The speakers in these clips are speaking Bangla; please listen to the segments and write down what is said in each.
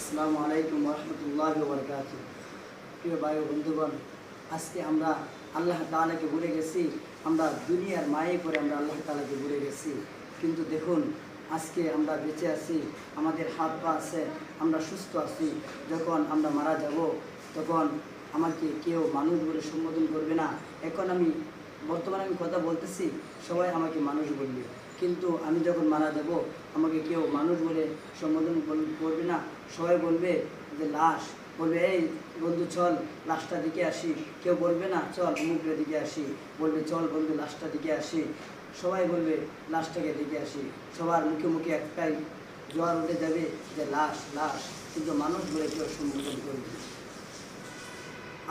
আসসালামু আলাইকুম ওরহমতুল্লাহি ওয়াবারাকাতুহু। প্রিয় ভাই ও বন্ধুগণ, আজকে আমরা আল্লাহ তাআলাকে ভুলে গেছি। আমরা দুনিয়ার মায়ে করে আমরা আল্লাহ তাআলাকে ভুলে গেছি। কিন্তু দেখুন, আজকে আমরা বেঁচে আছি, আমাদের হাত পা আছে, আমরা সুস্থ আছি। যখন আমরা মারা যাব তখন আমাকে কেউ মানুষ বলে সম্বোধন করবে না। এখন বর্তমানে আমি কথা বলতেছি, সবাই আমাকে মানুষ বলবে, কিন্তু আমি যখন মারা যাব আমাকে কেউ মানুষ বলে সম্বোধন করবে না। সবাই বলবে যে লাশ, বলবে এই বন্ধু চল লাশটা দিকে আসি। কেউ বলবে না চল অমুকের দিকে আসি, বলবে চল বন্ধু লাশটা দিকে আসি। সবাই বলবে লাশটাকে দিকে আসি। সবার মুখে মুখে একটাই জোয়ার উঠে যাবে যে লাশ লাশ, কিন্তু মানুষ বলে কেউ সম্বোধন করবে।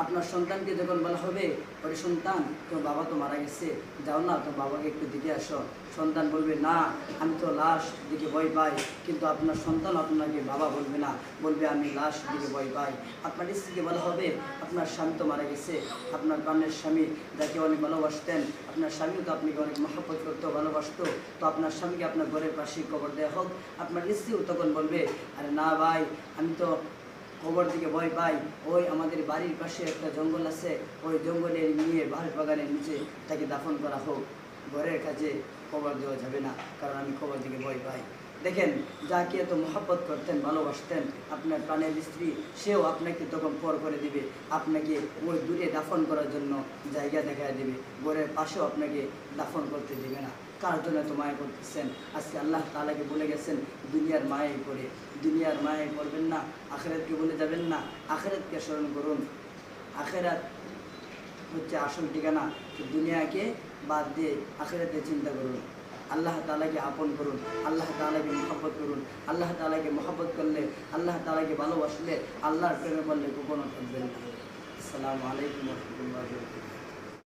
আপনার সন্তানকে যখন বলা হবে ওরে সন্তান তোর বাবা তো মারা গেছে, যাও না তোর বাবাকে একটু দিকে আসো, সন্তান বলবে না আমি তো লাশ দিকে ভয় পাই। কিন্তু আপনার সন্তান আপনাকে বাবা বলবে না, বলবে আমি লাশ দিকে ভয় পাই। আপনার স্ত্রীকে বলা হবে আপনার স্বামী তো মারা গেছে, আপনার প্রাণের স্বামী যাকে অনেক ভালোবাসতেন, আপনার স্বামীও তো আপনাকে অনেক মহব্বত করতো, ভালোবাসতো, তো আপনার স্বামীকে আপনার ঘরের পাশে কবর দেওয়া হোক। আপনার স্ত্রীও তখন বলবে আরে না ভাই আমি তো কবর দিকে ভয় পাই, ওই আমাদের বাড়ির পাশে একটা জঙ্গল আছে, ওই জঙ্গলে নিয়ে বাঁশ বাগানের নিচে তাকে দাফন করা হোক, ঘরের কাছে কবর দেওয়া যাবে না, কারণ আমি কবর দিকে ভয় পাই। দেখেন, যাকে এত মহব্বত করতেন, ভালোবাসতেন, আপনার প্রাণের স্ত্রী, সেও আপনাকে তখন পর করে দিবে, আপনাকে ওই দূরে দাফন করার জন্য জায়গা দেখায় দেবে, ঘরের পাশেও আপনাকে দাফন করতে দেবে না। কার জন্য এত মায়া করতেছেন? আজকে আল্লাহ তাআলাকে বলে গেছেন দুনিয়ার মায়াই করে। দুনিয়ার মায়াই করবেন না, আখিরাতকে বলে যাবেন না। আখিরাতকে স্মরণ করুন। আখিরাত হচ্ছে আসল ঠিকানা। দুনিয়াকে বাদ দিয়ে আখিরাতে চিন্তা করুন। আল্লাহ তাআলাকে আপন করুন, আল্লাহ তাআলাকে মহব্বত করুন। আল্লাহ তাআলাকে মহব্বত করলে, আল্লাহ তাআলাকে ভালোবাসলে, আল্লাহর প্রেমে পড়লে কখনো থাকবেন না। আসসালামু আলাইকুম ওয়া রাহমাতুল্লাহি ওয়া বারাকাতুহু।